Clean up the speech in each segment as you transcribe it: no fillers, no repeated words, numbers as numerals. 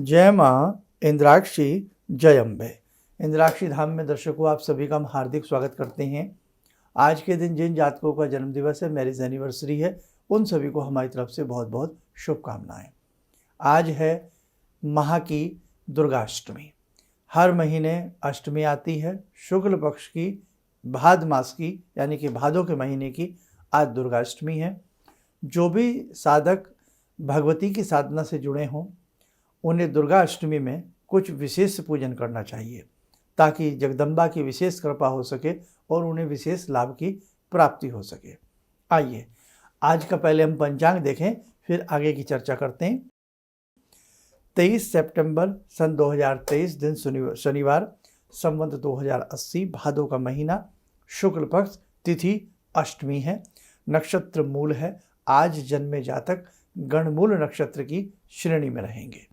जय माँ इंद्राक्षी जय अम्बे। इंद्राक्षी धाम में दर्शकों आप सभी का हम हार्दिक स्वागत करते हैं। आज के दिन जिन जातकों का जन्म दिवस है, मैरिज एनिवर्सरी है, उन सभी को हमारी तरफ से बहुत बहुत शुभकामनाएं। आज है माह की दुर्गाष्टमी। हर महीने अष्टमी आती है। शुक्ल पक्ष की भाद मास की यानी कि भादों के महीने की आज दुर्गाष्टमी है। जो भी साधक भगवती की साधना से जुड़े हों उन्हें दुर्गा अष्टमी में कुछ विशेष पूजन करना चाहिए ताकि जगदम्बा की विशेष कृपा हो सके और उन्हें विशेष लाभ की प्राप्ति हो सके। आइए आज का पहले हम पंचांग देखें, फिर आगे की चर्चा करते हैं। 23 सितंबर सन 2023 दिन शनिवार, संवत 2080, भादों का महीना, शुक्ल पक्ष, तिथि अष्टमी है, नक्षत्र मूल है। आज जन्मे जातक गणमूल नक्षत्र की श्रेणी में रहेंगे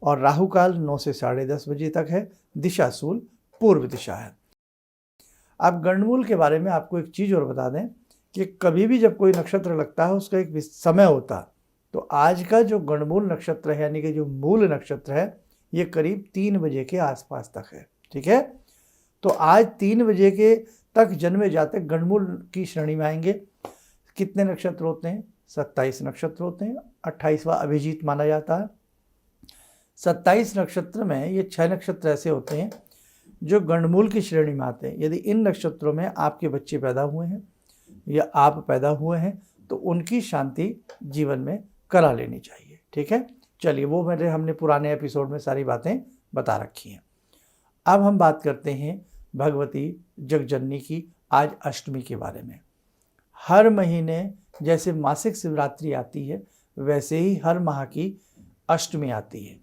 और राहु काल 9 से 10:30 बजे तक है। दिशा शूल पूर्व दिशा है। अब गणमूल के बारे में आपको एक चीज़ और बता दें कि कभी भी जब कोई नक्षत्र लगता है उसका एक समय होता है। तो आज का जो गणमूल नक्षत्र है यानी कि जो मूल नक्षत्र है ये करीब 3 बजे के आसपास तक है। ठीक है, तो आज 3 बजे के तक जन्मे जातक गणमूल की श्रेणी में आएंगे। कितने नक्षत्र होते हैं? 27 नक्षत्र होते हैं। 28वां अभिजीत माना जाता है। 27 नक्षत्र में ये 6 नक्षत्र ऐसे होते हैं जो गणमूल की श्रेणी में आते हैं। यदि इन नक्षत्रों में आपके बच्चे पैदा हुए हैं या आप पैदा हुए हैं तो उनकी शांति जीवन में करा लेनी चाहिए। ठीक है, चलिए वो हमने पुराने एपिसोड में सारी बातें बता रखी हैं। अब हम बात करते हैं भगवती जगजननी की आज अष्टमी के बारे में। हर महीने जैसे मासिक शिवरात्रि आती है वैसे ही हर माह की अष्टमी आती है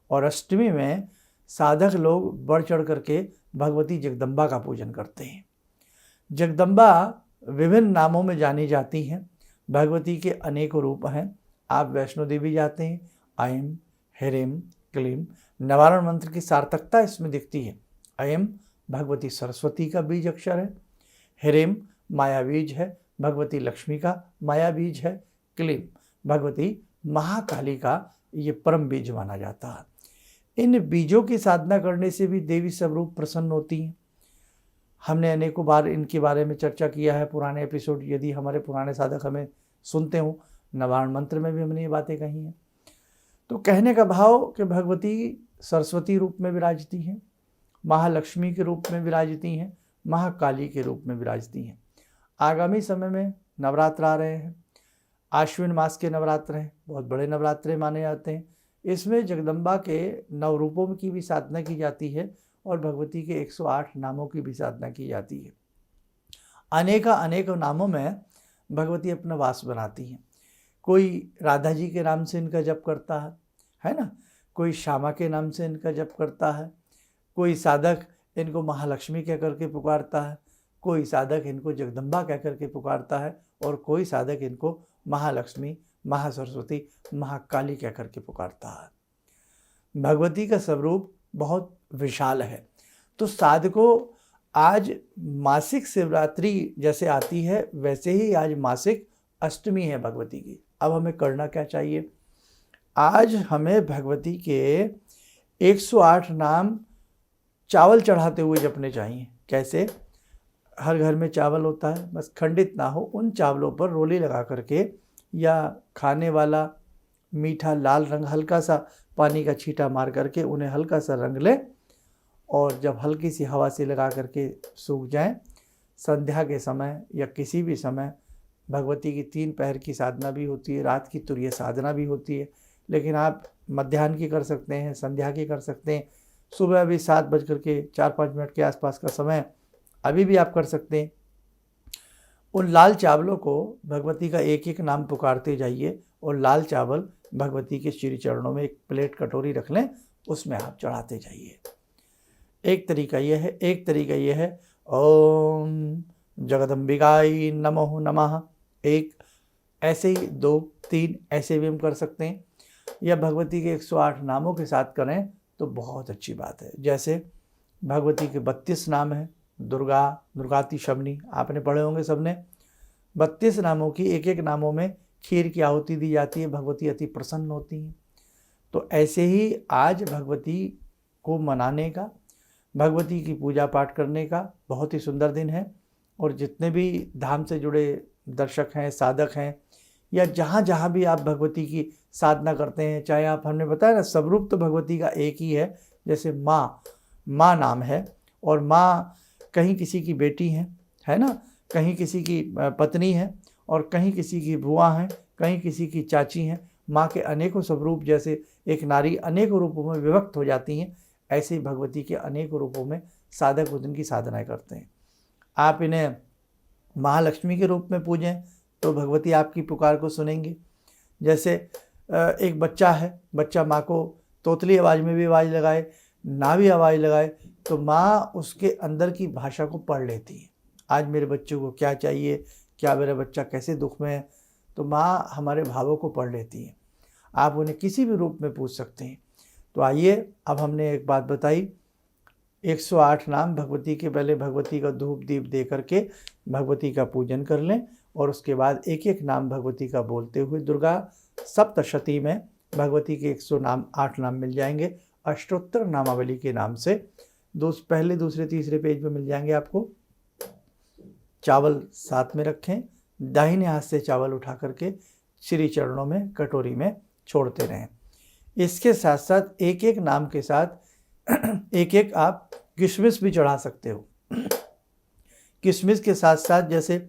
और अष्टमी में साधक लोग बढ़ चढ़ करके भगवती जगदम्बा का पूजन करते हैं। जगदम्बा विभिन्न नामों में जानी जाती हैं। भगवती के अनेकों रूप हैं। आप वैष्णो देवी जाते हैं, ऐं ह्रीं क्लीं, नवारण मंत्र की सार्थकता इसमें दिखती है। ऐं भगवती सरस्वती का बीज अक्षर है, ह्रीं माया बीज है, भगवती लक्ष्मी का माया बीज है, क्लीं भगवती महाकाली का ये परम बीज माना जाता है। इन बीजों की साधना करने से भी देवी स्वरूप प्रसन्न होती हैं। हमने अनेकों बार इनके बारे में चर्चा किया है पुराने एपिसोड। यदि हमारे पुराने साधक हमें सुनते हो, नवारण मंत्र में भी हमने ये बातें कही हैं। तो कहने का भाव कि भगवती सरस्वती रूप में विराजती हैं, महालक्ष्मी के रूप में विराजती हैं, महाकाली के रूप में विराजती हैं। आगामी समय में नवरात्र आ रहे हैं। आश्विन मास के नवरात्र हैं, बहुत बड़े नवरात्रे माने जाते हैं। इसमें जगदम्बा के 9 रूपों की भी साधना की जाती है और भगवती के 108 नामों की भी साधना की जाती है। अनेक नामों में भगवती अपना वास बनाती हैं। कोई राधा जी के नाम से इनका जप करता है ना, कोई श्यामा के नाम से इनका जप करता है, कोई साधक इनको महालक्ष्मी कह करके पुकारता है, कोई साधक इनको जगदम्बा कह करके पुकारता है और कोई साधक इनको महालक्ष्मी, महासरस्वती, महाकाली कह करके पुकारता है। भगवती का स्वरूप बहुत विशाल है। तो साधकों आज मासिक शिवरात्रि जैसे आती है वैसे ही आज मासिक अष्टमी है भगवती की। अब हमें करना क्या चाहिए? आज हमें भगवती के 108 नाम चावल चढ़ाते हुए जपने चाहिए। कैसे? हर घर में चावल होता है, बस खंडित ना हो उन चावलों पर रोली लगा करके या खाने वाला मीठा लाल रंग हल्का सा पानी का छींटा मार करके उन्हें हल्का सा रंग लें और जब हल्की सी हवा से लगा करके सूख जाएं, संध्या के समय या किसी भी समय भगवती की 3 पहर की साधना भी होती है, रात की तुरीय साधना भी होती है। लेकिन आप मध्याह्न की कर सकते हैं, संध्या की कर सकते हैं, सुबह भी 7:04-5 के आसपास का समय अभी भी आप कर सकते हैं। उन लाल चावलों को भगवती का एक एक नाम पुकारते जाइए और लाल चावल भगवती के श्री चरणों में एक प्लेट कटोरी रख लें, उसमें आप चढ़ाते जाइए। एक तरीका यह है ओम जगदम्बिकाय नमो नमः। एक ऐसे ही 2-3 ऐसे भी हम कर सकते हैं या भगवती के 108 नामों के साथ करें तो बहुत अच्छी बात है। जैसे भगवती के 32 नाम हैं। दुर्गाति शमनी आपने पढ़े होंगे सबने। 32 नामों की एक एक नामों में खीर की आहुति दी जाती है। भगवती अति प्रसन्न होती हैं। तो ऐसे ही आज भगवती को मनाने का, भगवती की पूजा पाठ करने का बहुत ही सुंदर दिन है। और जितने भी धाम से जुड़े दर्शक हैं, साधक हैं, या जहाँ जहाँ भी आप भगवती की साधना करते हैं, चाहे आप, हमने बताया ना, स्वरूप तो भगवती का एक ही है। जैसे माँ नाम है, और माँ कहीं किसी की बेटी है ना, कहीं किसी की पत्नी है, और कहीं किसी की बुआ है, कहीं किसी की चाची हैं। माँ के अनेकों स्वरूप, जैसे एक नारी अनेकों रूपों में विभक्त हो जाती हैं, ऐसे ही भगवती के अनेकों रूपों में साधक उनकी साधनाएं करते हैं। आप इन्हें महालक्ष्मी के रूप में पूजें तो भगवती आपकी पुकार को सुनेंगी। जैसे एक बच्चा है, बच्चा माँ को तोतली आवाज़ में भी आवाज़ लगाए, ना भी आवाज़ लगाए, तो माँ उसके अंदर की भाषा को पढ़ लेती है। आज मेरे बच्चे को क्या चाहिए, क्या मेरा बच्चा कैसे दुख में है, तो माँ हमारे भावों को पढ़ लेती है। आप उन्हें किसी भी रूप में पूछ सकते हैं। तो आइए, अब हमने एक बात बताई, 108 नाम भगवती के, पहले भगवती का धूप दीप दे करके भगवती का पूजन कर लें, और उसके बाद एक एक नाम भगवती का बोलते हुए, दुर्गा सप्तशती में भगवती के 108 नाम मिल जाएंगे, अष्टोत्तर नामावली के नाम से। पहले, दूसरे, तीसरे पेज पे मिल जाएंगे आपको। चावल साथ में रखें, दाहिने हाथ से चावल उठा करके श्री चरणों में, कटोरी में छोड़ते रहें। इसके साथ साथ एक एक नाम के साथ एक एक आप किशमिश भी चढ़ा सकते हो। किशमिश के साथ साथ जैसे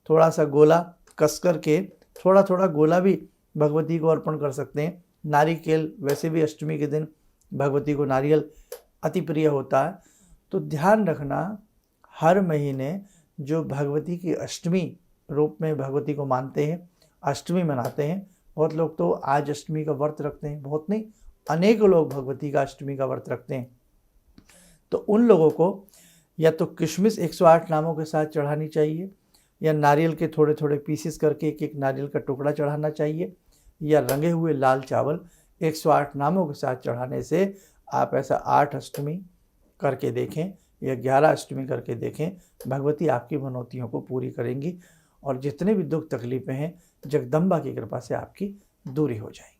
थोड़ा सा गोला कस करके, थोड़ा थोड़ा गोला भी भगवती को अर्पण कर सकते हैं। नारिकेल, वैसे भी अष्टमी के दिन भगवती को नारियल अति प्रिय होता है। तो ध्यान रखना, हर महीने जो भगवती की अष्टमी रूप में भगवती को मानते हैं, अष्टमी मनाते हैं, बहुत लोग तो आज अष्टमी का व्रत रखते हैं, बहुत नहीं, अनेकों लोग भगवती का अष्टमी का व्रत रखते हैं। तो उन लोगों को या तो किशमिश 108 नामों के साथ चढ़ानी चाहिए, या नारियल के थोड़े थोड़े पीसेस करके एक एक नारियल का टुकड़ा चढ़ाना चाहिए, या रंगे हुए लाल चावल 108 नामों के साथ चढ़ाने से आप ऐसा 8 अष्टमी करके देखें या 11 अष्टमी करके देखें, भगवती आपकी मनौतियों को पूरी करेंगी, और जितने भी दुख तकलीफ़ें हैं जगदम्बा की कृपा से आपकी दूरी हो जाएंगी।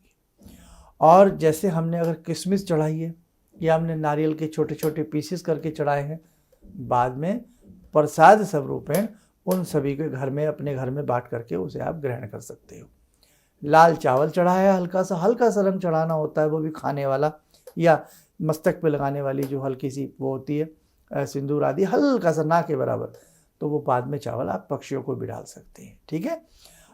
और जैसे हमने अगर किशमिश चढ़ाई है, या हमने नारियल के छोटे छोटे पीसेस करके चढ़ाए हैं, बाद में प्रसाद स्वरूपेण उन सभी के घर में, अपने घर में बांट करके उसे आप ग्रहण कर सकते हो। लाल चावल चढ़ाया, हल्का सा रंग चढ़ाना होता है, वो भी खाने वाला, या मस्तक पे लगाने वाली जो हल्की सी वो होती है सिंदूर आदि, हल्का सा, ना के बराबर, तो वो बाद में चावल आप पक्षियों को भी डाल सकते हैं, ठीक है।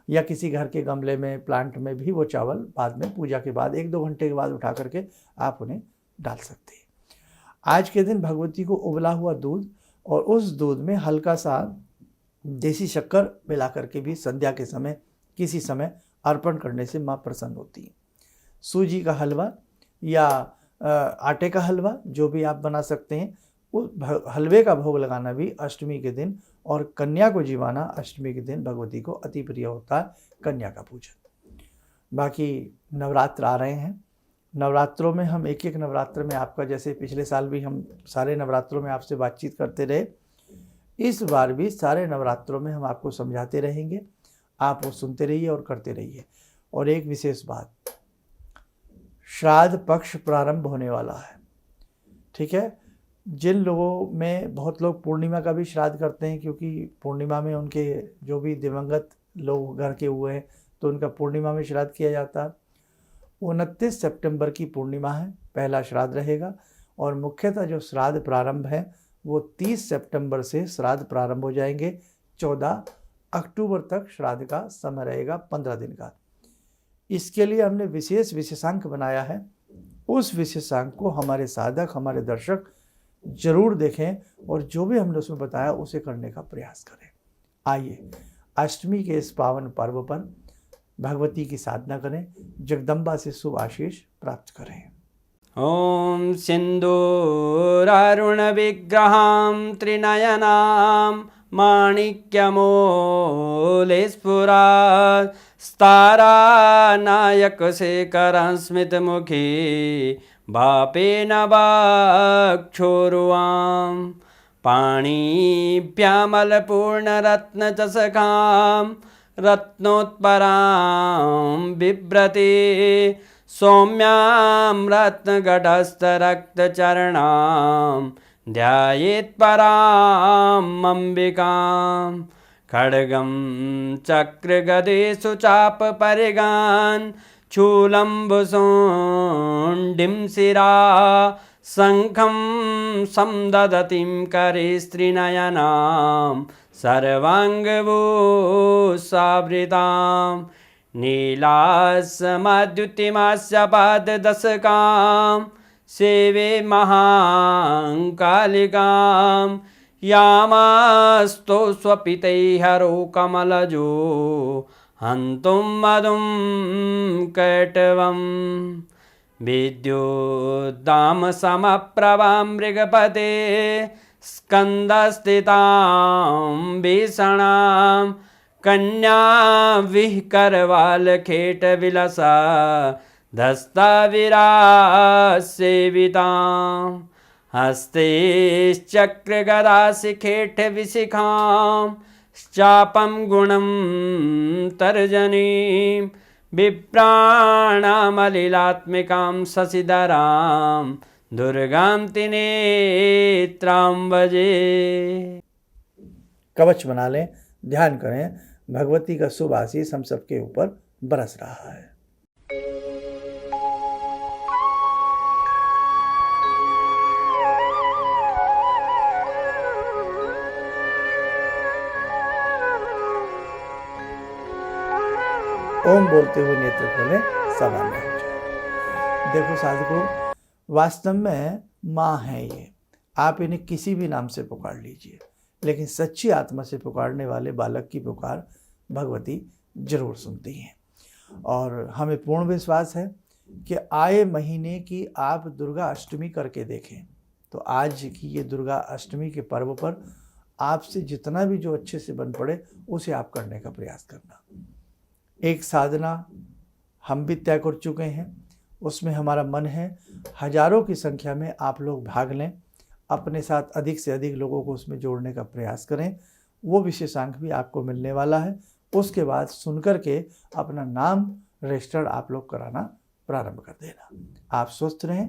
या किसी घर के गमले में, प्लांट में भी वो चावल बाद में पूजा के बाद 1-2 घंटे के बाद उठा करके आप उन्हें डाल सकते हैं। आज के दिन भगवती को उबला हुआ दूध, और उस दूध में हल्का सा देसी शक्कर मिला करके भी संध्या के समय किसी समय अर्पण करने से माँ प्रसन्न होती है। सूजी का हलवा या आटे का हलवा जो भी आप बना सकते हैं, उस हलवे का भोग लगाना भी अष्टमी के दिन, और कन्या को जीवाना अष्टमी के दिन भगवती को अति प्रिय होता है, कन्या का पूजन। बाकी नवरात्र आ रहे हैं, नवरात्रों में हम एक एक नवरात्र में आपका, जैसे पिछले साल भी हम सारे नवरात्रों में आपसे बातचीत करते रहे, इस बार भी सारे नवरात्रों में हम आपको समझाते रहेंगे, आप वो सुनते रहिए और करते रहिए। और एक विशेष बात, श्राद्ध पक्ष प्रारंभ होने वाला है, ठीक है। जिन लोगों में, बहुत लोग पूर्णिमा का भी श्राद्ध करते हैं, क्योंकि पूर्णिमा में उनके जो भी दिवंगत लोग घर के हुए हैं तो उनका पूर्णिमा में श्राद्ध किया जाता है। 29 सितंबर की पूर्णिमा है, पहला श्राद्ध रहेगा, और मुख्यतः जो श्राद्ध प्रारंभ है वो 30 सितंबर से श्राद्ध प्रारंभ हो जाएंगे। 14 अक्टूबर तक श्राद्ध का समय रहेगा, 15 दिन का। इसके लिए हमने विशेषांक बनाया है, उस विशेषांक को हमारे साधक, हमारे दर्शक जरूर देखें, और जो भी हमने उसमें बताया उसे करने का प्रयास करें। आइए, अष्टमी के इस पावन पर्व पर भगवती की साधना करें, जगदम्बा से शुभ आशीष प्राप्त करें। ॐ सिन्दूरारुणविग्रहां त्रिनयनां माणिक्यमूलस्फुरात् स्तारानायकशेखरं स्मितमुखी भापेन वाक्षोरुवां पाणिभ्यामलपूर्णरत्नचषकां रत्नोत्परां बिभ्रति सौम्यां रत्नघटस्थरक्तचरणां ध्यायेत् पराम् अम्बिकां खड्गं चक्रगदेषु चापपरिगान् शूलम्बुसुण्डिं शिरा शङ्खं समदधतीं करे स्त्रीनयनां सर्वाङ्गभूषावृतां नीलासमद्युतिमास्य पाददशकां सेवे महाकालिकां यामास्तो स्वपितैहरो कमलजो हन्तुं मधुं कैटवम् विद्युद्दाम समप्रभां मृगपते स्कन्दस्थितां भीषणां कन्या विहकरवालखेटविलसा धस्ताविरासेवितां हस्तैश्चक्रगदाशिखेटविशिखां चापं गुणं तर्जनीं विप्राणामलिलात्मिकां शशिधरां दुर्गां त्रिनेत्रां भजे। कवच बना लें, ध्यान करें, भगवती का शुभ आशीष हम सबके ऊपर बरस रहा है। ओम बोलते हुए नेत्र खोलें, सामान्य हो जाए। देखो साधकों, वास्तव में माँ है ये, आप इन्हें किसी भी नाम से पुकार लीजिए, लेकिन सच्ची आत्मा से पुकारने वाले बालक की पुकार भगवती जरूर सुनती हैं। और हमें पूर्ण विश्वास है कि आए महीने की आप दुर्गा अष्टमी करके देखें, तो आज की ये दुर्गा अष्टमी के पर्व पर आपसे जितना भी जो अच्छे से बन पड़े उसे आप करने का प्रयास करना। एक साधना हम भी तय कर चुके हैं, उसमें हमारा मन है हजारों की संख्या में आप लोग भाग लें, अपने साथ अधिक से अधिक लोगों को उसमें जोड़ने का प्रयास करें। वो विशेषांक भी आपको मिलने वाला है। उसके बाद सुनकर के अपना नाम रजिस्टर्ड आप लोग कराना प्रारंभ कर देना। आप स्वस्थ रहें,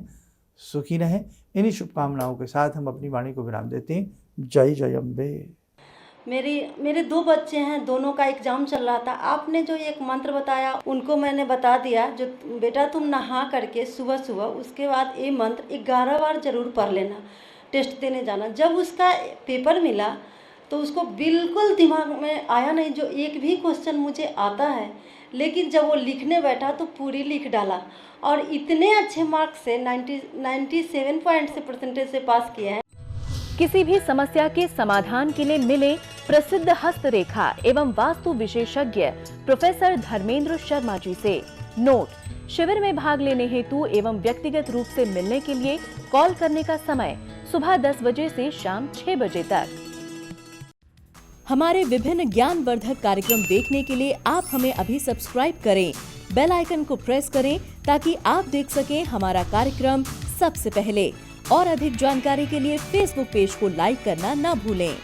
सुखी रहें। इन्हीं शुभकामनाओं के साथ हम अपनी वाणी को विराम देते हैं। जय जय अम्बे। मेरे 2 बच्चे हैं, दोनों का एग्ज़ाम चल रहा था। आपने जो एक मंत्र बताया उनको मैंने बता दिया, जो बेटा तुम नहा करके सुबह सुबह उसके बाद ये मंत्र 11 बार ज़रूर पढ़ लेना, टेस्ट देने जाना। जब उसका पेपर मिला तो उसको बिल्कुल दिमाग में आया नहीं, जो एक भी क्वेश्चन मुझे आता है, लेकिन जब वो लिखने बैठा तो पूरी लिख डाला और इतने अच्छे मार्क्स से 97 पॉइंट से परसेंटेज से पास किया है। किसी भी समस्या के समाधान के लिए मिले प्रसिद्ध हस्तरेखा एवं वास्तु विशेषज्ञ प्रोफेसर धर्मेंद्र शर्मा जी से। नोट: शिविर में भाग लेने हेतु एवं व्यक्तिगत रूप से मिलने के लिए कॉल करने का समय सुबह 10 बजे से शाम 6 बजे तक। हमारे विभिन्न ज्ञानवर्धक कार्यक्रम देखने के लिए आप हमें अभी सब्सक्राइब करें, बेल आइकन को प्रेस करें ताकि आप देख सकें हमारा कार्यक्रम सबसे पहले। और अधिक जानकारी के लिए फेसबुक पेज को लाइक करना न भूलें।